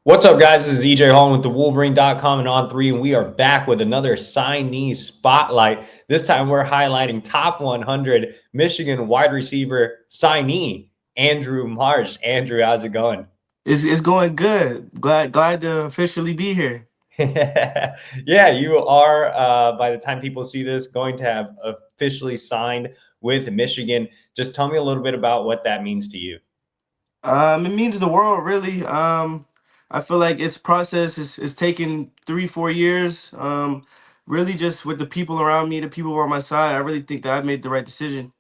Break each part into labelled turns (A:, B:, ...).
A: What's up, guys? This is EJ Holland with the Wolverine.com and On3, and we are back with another Signee Spotlight. This time we're highlighting top 100 Michigan wide receiver signee, Andrew Marsh. Andrew, how's it going?
B: It's going good. Glad to officially be here.
A: Yeah, you are, by the time people see this, going to have officially signed with Michigan. Just tell me a little bit about what that means to you.
B: It means the world really. I feel like its process is taking 3-4 years. Really just with the people around me, the people on my side, I really think that I've made the right decision.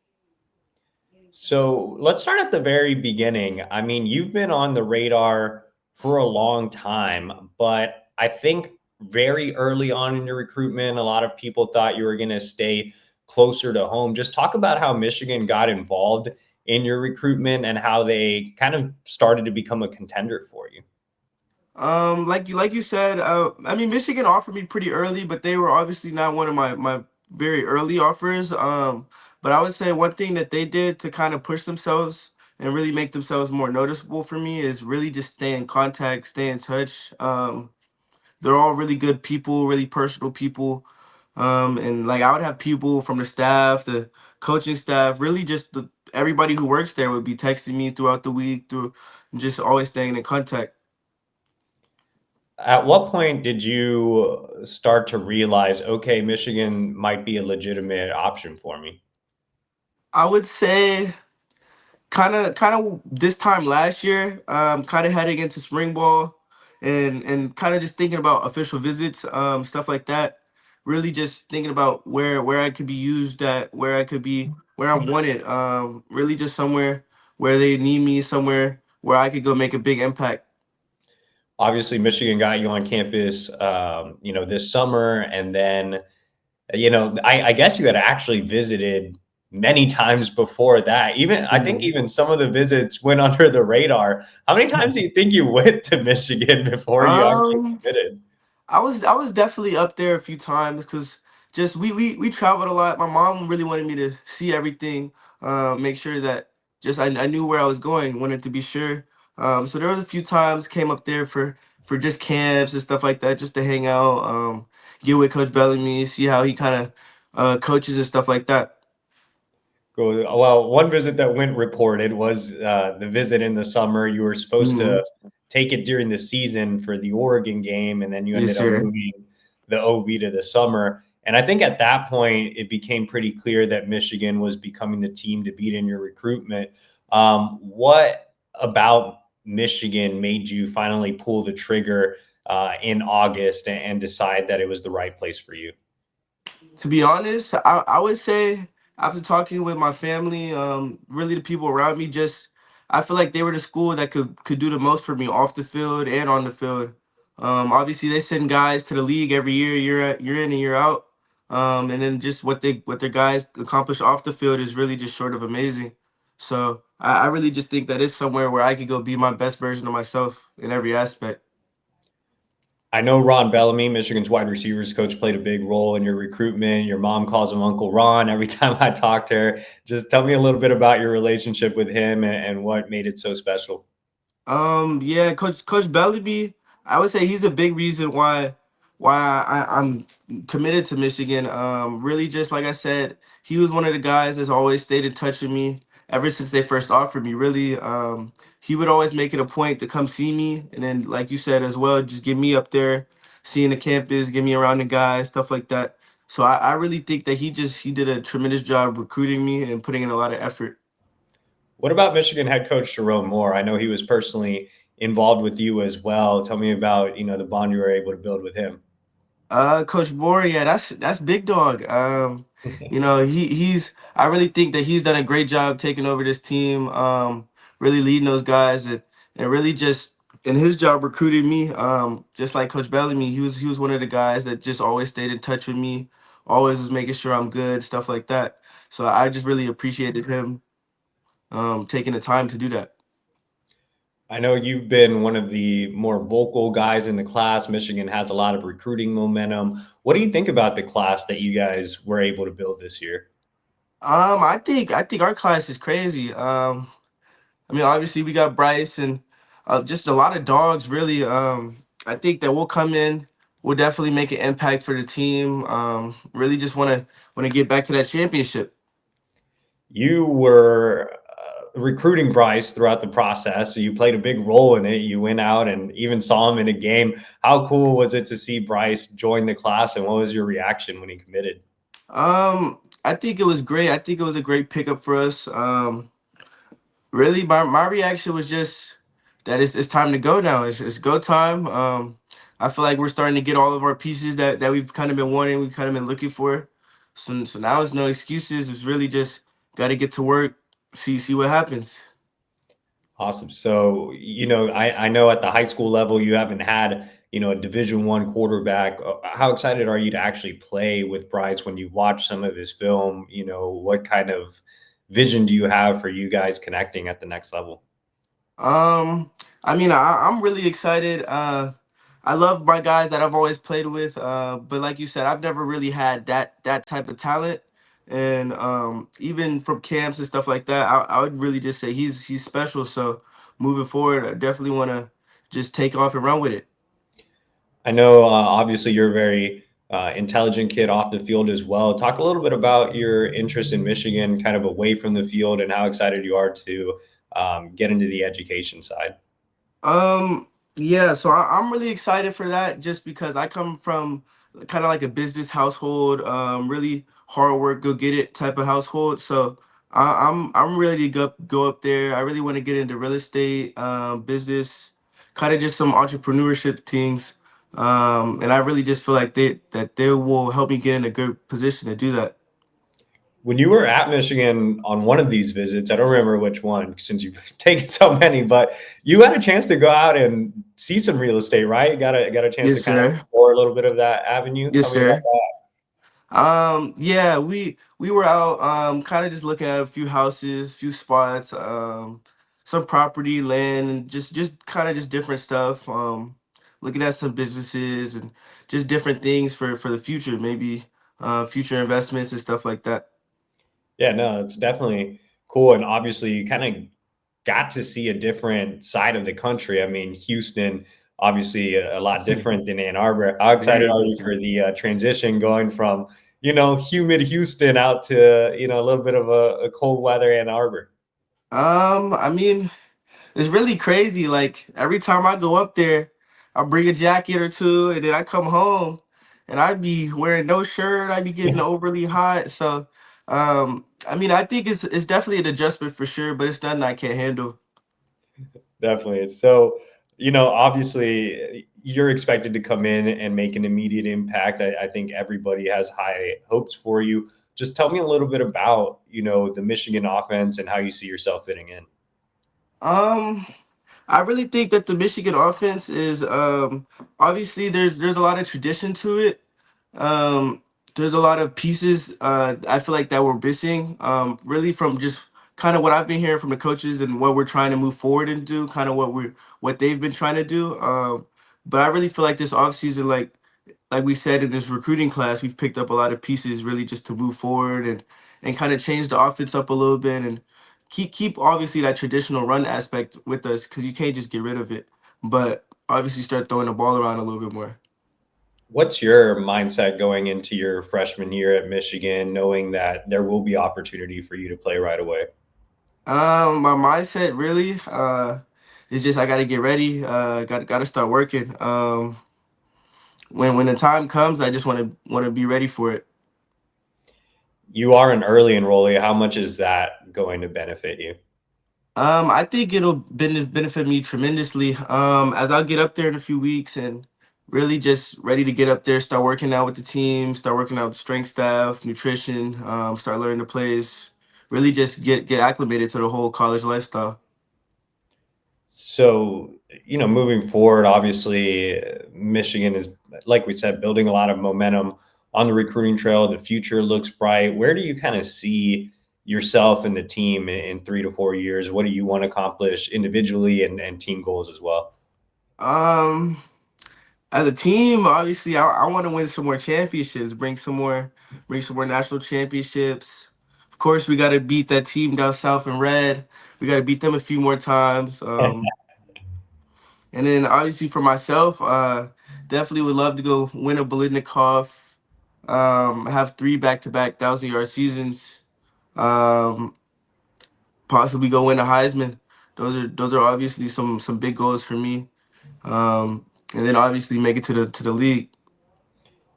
A: So let's start at the very beginning. I mean, you've been on the radar for a long time, but I think very early on in your recruitment, a lot of people thought you were going to stay closer to home. Just talk about how Michigan got involved in your recruitment and how they kind of started to become a contender for you.
B: Like you said, I mean Michigan offered me pretty early, but they were obviously not one of my very early offers. But I would say one thing that they did to kind of push themselves and really make themselves more noticeable for me is really just stay in contact, stay in touch. They're all really good people, really personal people. And like I would have people from the staff, the coaching staff, really just everybody who works there would be texting me throughout the week, through just always staying in contact.
A: At what point did you start to realize, okay, Michigan might be a legitimate option for me?
B: I would say kind of this time last year, kind of heading into spring ball and kind of just thinking about official visits, stuff like that. Really just thinking about where I could be used at, where I could be, where I'm wanted. Really just somewhere where they need me, somewhere where I could go make a big impact.
A: Obviously Michigan got you on campus, this summer, and then, I guess you had actually visited many times before that. Even I think
B: Mhm.
A: even some of the visits went under the radar. How many times do you think you went to Michigan before you actually
B: Um,
A: committed?
B: I was definitely up there a few times because just we traveled a lot. My mom really wanted me to see everything, make sure that just I knew where I was going, wanted to be sure. So there was a few times came up there for just camps and stuff like that, just to hang out, get with Coach Bellamy, see how he kind of coaches and stuff like that.
A: Cool. Well, one visit that went reported was the visit in the summer. You were supposed
B: Hmm.
A: to take it during the season for the Oregon game, and then you
B: Yes,
A: ended up
B: sir.
A: moving the OV to the summer. And I think at that point, it became pretty clear that Michigan was becoming the team to beat in your recruitment. What about Michigan made you finally pull the trigger in August and decide that it was the right place for you?
B: To be honest, I would say after talking with my family, really the people around me, just I feel like they were the school that could do the most for me off the field and on the field. Obviously they send guys to the league every year in and year out. And then just what their guys accomplish off the field is really just short of amazing. So I really just think that it's somewhere where I could go be my best version of myself in every aspect.
A: I know Ron Bellamy, Michigan's wide receivers coach, played a big role in your recruitment. Your mom calls him Uncle Ron every time I talk to her. Just tell me a little bit about your relationship with him and what made it so special.
B: Yeah, Coach Bellamy, I would say he's a big reason why I'm committed to Michigan. Really, just like I said, he was one of the guys that's always stayed in touch with me ever since they first offered me. Really, he would always make it a point to come see me, and then, like you said as well, just get me up there, seeing the campus, get me around the guys, stuff like that. So I really think that he did a tremendous job recruiting me and putting in a lot of effort.
A: What about Michigan head coach Jerome Moore? I know he was personally involved with you as well. Tell me about, the bond you were able to build with him.
B: Coach Moore, yeah, that's big dog. He's I really think that he's done a great job taking over this team, really leading those guys and really just in his job recruiting me, just like Coach Bellamy, he was one of the guys that just always stayed in touch with me, always was making sure I'm good, stuff like that. So I just really appreciated him taking the time to do that.
A: I know you've been one of the more vocal guys in the class. Michigan has a lot of recruiting momentum. What do you think about the class that you guys were able to build this year?
B: I think our class is crazy. I mean, obviously we got Bryce and just a lot of dogs, really. I think that we'll come in, we'll definitely make an impact for the team. Really just want to get back to that championship.
A: You were recruiting Bryce throughout the process, so you played a big role in it. You went out and even saw him in a game. How cool was it to see Bryce join the class, and what was your reaction when he committed?
B: I think it was great. I think it was a great pickup for us. Really, my reaction was just that it's time to go now. It's go time. I feel like we're starting to get all of our pieces that we've kind of been wanting, we've kind of been looking for. So now it's no excuses. It's really just got to get to work, see what happens.
A: Awesome. So, I know at the high school level you haven't had, a Division I quarterback. How excited are you to actually play with Bryce when you watch some of his film? What kind of vision do you have for you guys connecting at the next level?
B: Um, I mean, I'm really excited. I love my guys that I've always played with. But like you said, I've never really had that type of talent. And even from camps and stuff like that, I would really just say he's special. So moving forward, I definitely want to just take off and run with it.
A: I know, obviously, you're a very intelligent kid off the field as well. Talk a little bit about your interest in Michigan, kind of away from the field, and how excited you are to get into the education side.
B: Um, yeah, so I'm really excited for that just because I come from kind of like a business household, really hard work, go get it type of household. So I'm ready to go up there. I really want to get into real estate, business, kind of just some entrepreneurship things. And I really just feel like they will help me get in a good position to do that.
A: When you were at Michigan on one of these visits, I don't remember which one since you've taken so many, but you had a chance to go out and see some real estate, right? Got a chance to
B: Yes,
A: kind of
B: sir.
A: explore a little bit of that avenue. Tell
B: Yes,
A: me about
B: sir. Yeah, we were out kind of just looking at a few houses, few spots, some property, land, and just kind of just different stuff. Looking at some businesses and just different things for the future, maybe future investments and stuff like that.
A: Yeah, no, it's definitely cool. And obviously, you kind of got to see a different side of the country. I mean, Houston, obviously, a lot different than Ann Arbor. How excited
B: Very
A: are you for
B: different.
A: the transition going from, humid Houston out to, a little bit of a cold weather Ann Arbor?
B: I mean, it's really crazy. Like every time I go up there, I bring a jacket or two, and then I come home, and I be wearing no shirt. I be getting overly hot. So, I mean, I think it's definitely an adjustment for sure, but it's nothing I can't handle.
A: Definitely. So, obviously, you're expected to come in and make an immediate impact. I think everybody has high hopes for you. Just tell me a little bit about, the Michigan offense and how you see yourself fitting in.
B: Um, I really think that the Michigan offense is obviously there's a lot of tradition to it. Um, there's a lot of pieces I feel like that we're missing. Really from just kind of what I've been hearing from the coaches and what we're trying to move forward and do, kind of what they've been trying to do. But I really feel like this offseason, like we said in this recruiting class, we've picked up a lot of pieces really just to move forward and kind of change the offense up a little bit and keep obviously that traditional run aspect with us because you can't just get rid of it, but obviously start throwing the ball around a little bit more.
A: What's your mindset going into your freshman year at Michigan, knowing that there will be opportunity for you to play right away?
B: My mindset really is just I got to get ready. Got to start working. When the time comes, I just want to be ready for it.
A: You are an early enrollee. How much is that going to benefit you?
B: I think it'll benefit me tremendously. As I'll get up there in a few weeks and really just ready to get up there, start working out with the team, start working out with strength staff, nutrition, start learning the plays, really just get acclimated to the whole college lifestyle.
A: So, moving forward, obviously, Michigan is, like we said, building a lot of momentum on the recruiting trail. The future looks bright. Where do you kind of see yourself and the team in 3 to 4 years? What do you want to accomplish individually and team goals as well?
B: Um, as a team, obviously, I want to win some more championships, bring some more national championships. Of course, we got to beat that team down south in red. We got to beat them a few more times. And then obviously for myself, definitely would love to go win a Bolitnikov, have three back-to-back 1,000-yard seasons, um, possibly go win a Heisman. Those are obviously some big goals for me. And then obviously make it to the league.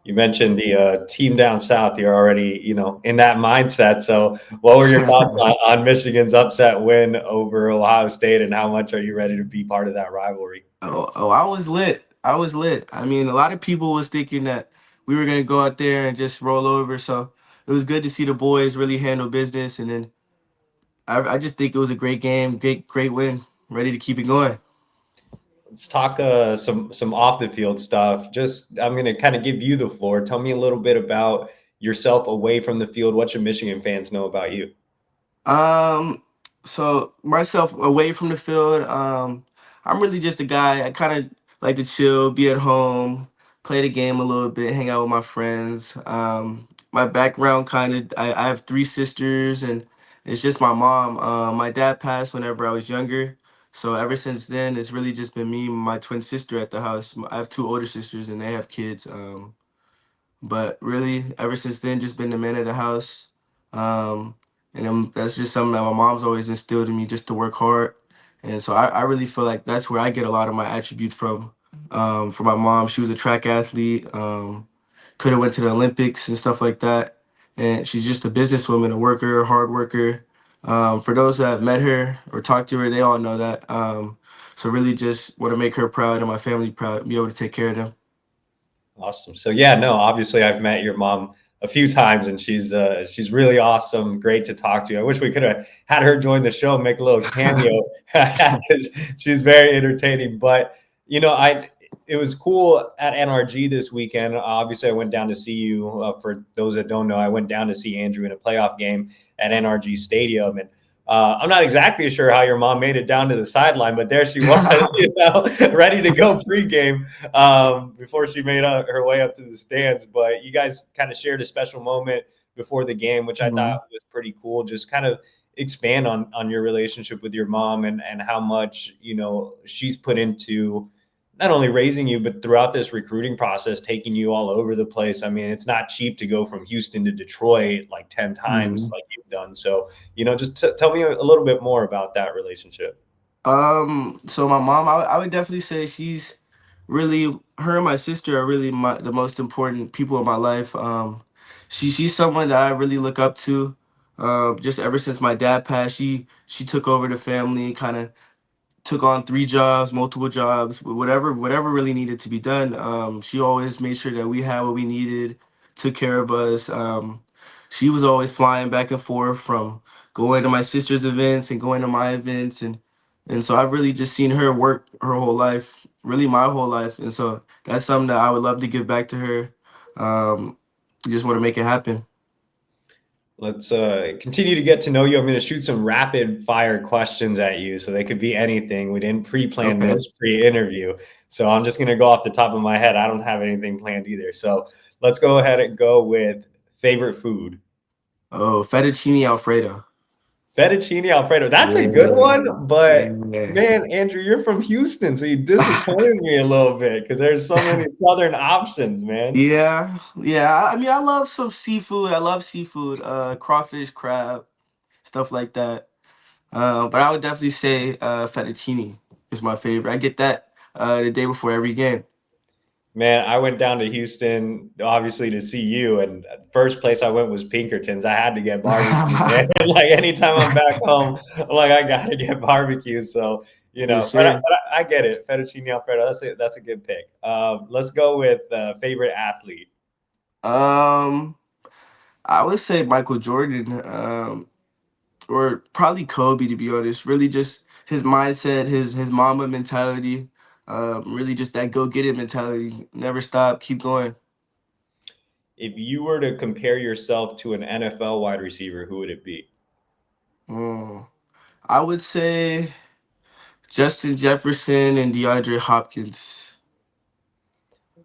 A: You mentioned the team down south. You're already, in that mindset. So, what were your thoughts on Michigan's upset win over Ohio State, and how much are you ready to be part of that rivalry?
B: Oh, I was lit. I was lit. I mean, a lot of people was thinking that we were gonna go out there and just roll over. So it was good to see the boys really handle business. And then I just think it was a great game, great win. Ready to keep it going.
A: Let's talk some off the field stuff. Just I'm gonna kind of give you the floor. Tell me a little bit about yourself away from the field. What should Michigan fans know about you?
B: Um, so myself away from the field, I'm really just a guy. I kind of like to chill, be at home, play the game a little bit, hang out with my friends. My background I have three sisters, and it's just my mom. My dad passed whenever I was younger, so ever since then, it's really just been me and my twin sister at the house. I have two older sisters, and they have kids. But really, ever since then, just been the man of the house. Um, that's just something that my mom's always instilled in me, just to work hard. And so I really feel like that's where I get a lot of my attributes from. From my mom, she was a track athlete. Could have went to the Olympics and stuff like that. And she's just a businesswoman, a worker, a hard worker. For those that have met her or talked to her, they all know that. So really, just want to make her proud and my family proud, be able to take care of them.
A: Awesome. So yeah, no, obviously I've met your mom a few times, and she's really awesome. Great to talk to. I wish we could have had her join the show and make a little cameo because she's very entertaining. But I it was cool at NRG this weekend. Obviously, I went down to see you. For those that don't know, I went down to see Andrew in a playoff game at NRG Stadium, and I'm not exactly sure how your mom made it down to the sideline, but there she was, ready to go pregame before she made her way up to the stands. But you guys kind of shared a special moment before the game, which I
B: Mhm.
A: thought was pretty cool. Just kind of expand on your relationship with your mom, and how much she's put into not only raising you, but throughout this recruiting process, taking you all over the place. I mean, it's not cheap to go from Houston to Detroit like 10 times
B: Mhm.
A: like you've done. So, just tell me a little bit more about that relationship.
B: So my mom, I would definitely say she's really, her and my sister are really the most important people in my life. She's someone that I really look up to. Just ever since my dad passed, she took over the family, kind of took on three jobs, multiple jobs, whatever really needed to be done. She always made sure that we had what we needed, took care of us. She was always flying back and forth from going to my sister's events and going to my events, and so I've really just seen her work her whole life, really my whole life, and so that's something that I would love to give back to her. Um, just want to make it happen.
A: Let's continue to get to know you. I'm going to shoot some rapid fire questions at you. So they could be anything. We didn't pre plan
B: Okay.
A: this pre interview. So I'm just going to go off the top of my head. I don't have anything planned either. So let's go ahead and go with favorite food.
B: Oh, fettuccine alfredo.
A: Fettuccine Alfredo. That's a good
B: Yeah,
A: one. But
B: yeah.
A: man, Andrew, you're from Houston. So you disappointed me a little bit because there's so many Southern options, man.
B: Yeah, yeah. I mean, I love some seafood. I love seafood, crawfish, crab, stuff like that. But I would definitely say fettuccine is my favorite. I get that the day before every game.
A: Man, I went down to Houston obviously to see you, and first place I went was Pinkertons. I had to get barbecue, man. Like anytime I'm back home, I'm like I gotta get barbecue. So
B: Yes,
A: but
B: sir.
A: I get it. Fettuccine Alfredo. That's a good pick. Let's go with favorite athlete.
B: Um, I would say Michael Jordan, or probably Kobe, to be honest. Really, just his mindset, his Mamba mentality, really just that go get it mentality. Never stop, keep going.
A: If you were to compare yourself to an NFL wide receiver, who would it be?
B: Mm. I would say Justin Jefferson and DeAndre Hopkins.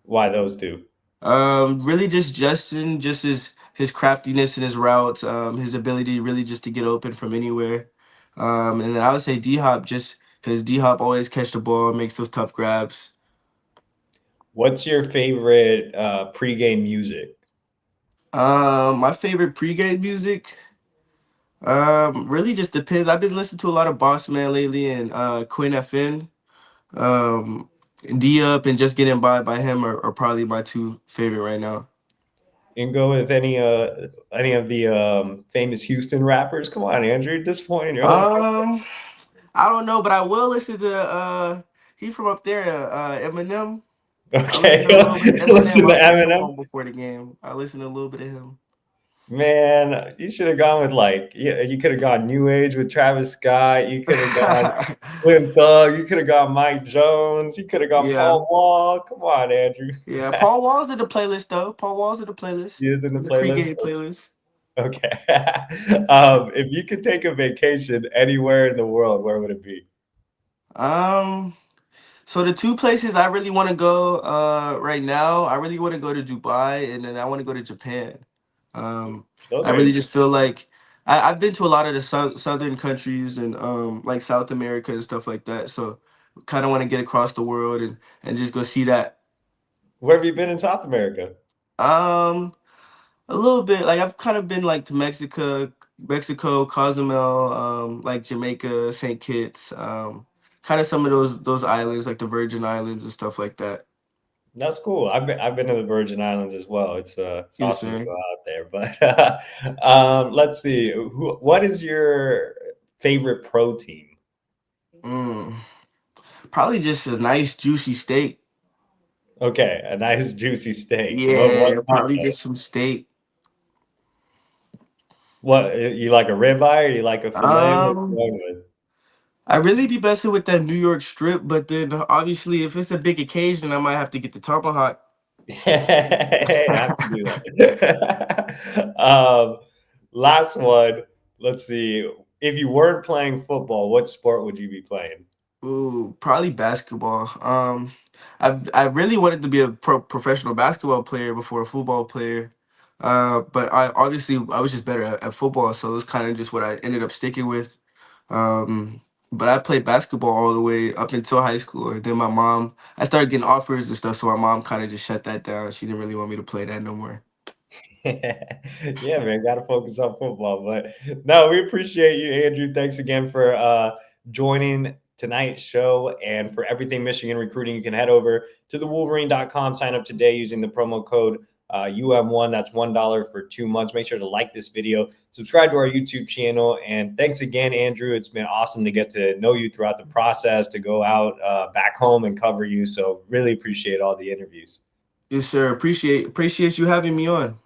A: Why those two?
B: Really just Justin, just his craftiness and his routes, his ability really just to get open from anywhere. And then I would say D Hop, just because D Hop always catch the ball, makes those tough grabs.
A: What's your favorite pregame music?
B: My favorite pregame music, really just depends. I've been listening to a lot of Boss Man lately and Quinn FN. Um, D Up and Just Getting By him are probably my two favorite right now.
A: You can go with any of the famous Houston rappers. Come on, Andrew, disappointing your whole.
B: Um, I don't know, but I will listen to he from up there, Eminem. I
A: Okay,
B: listen a little bit of Eminem.
A: listen
B: I
A: to
B: listen to
A: Eminem.
B: him before the game. I listen to a little bit of him.
A: Man, you should have gone with like you could have gone New Age with Travis Scott. You could have gone Slim Thug. You could have gone Mike Jones. You could have gone
B: Yeah,
A: Paul Wall. Come on, Andrew.
B: yeah. Paul Wall's in the playlist though. Paul Wall's in the playlist,
A: He is in the
B: in the
A: playlist.
B: pregame playlist.
A: Okay. If you could take a vacation anywhere in the world, where would it be?
B: Um, so the two places I really want to go right now, I really want to go to Dubai and then I want to go to Japan. Um,
A: Those
B: I
A: are
B: really just
A: interesting.
B: feel like I've been to a lot of the southern countries and like South America and stuff like that. So kind of want to get across the world and just go see that.
A: Where have you been in South America?
B: Um, a little bit like I've kind of been like to Mexico, Cozumel, like Jamaica, St. Kitts, kind of some of those islands like the Virgin Islands and stuff like that.
A: That's cool. I've been to the Virgin Islands as well. It's
B: Yes,
A: awesome to
B: sir.
A: go out there. But let's see. What is your favorite protein?
B: Mm, probably just a nice juicy steak.
A: Okay, a nice juicy steak. What
B: Yeah,
A: kind
B: probably
A: though?
B: just some steak.
A: What you like a ribeye or you like a filet? What you
B: Um,
A: going with?
B: I really be messing with that New York strip, but then obviously if it's a big occasion, I might have to get the tomahawk.
A: Hey, I have to do that. Last one. Let's see. If you weren't playing football, what sport would you be playing?
B: Ooh, probably basketball. I really wanted to be a professional basketball player before a football player. But I was just better at football, so it was kind of just what I ended up sticking with. But I played basketball all the way up until high school, and then I started getting offers and stuff, so my mom kind of just shut that down. She didn't really want me to play that no more.
A: Yeah, man, got to focus on football. But no, we appreciate you, Andrew. Thanks again for joining tonight's show. And for everything Michigan recruiting, you can head over to the Wolverine.com, sign up today using the promo code UM1. That's $1 for 2 months. Make sure to like this video, subscribe to our YouTube channel. And thanks again, Andrew. It's been awesome to get to know you throughout the process, to go out back home and cover you. So really appreciate all the interviews.
B: Yes, sir. Appreciate you having me on.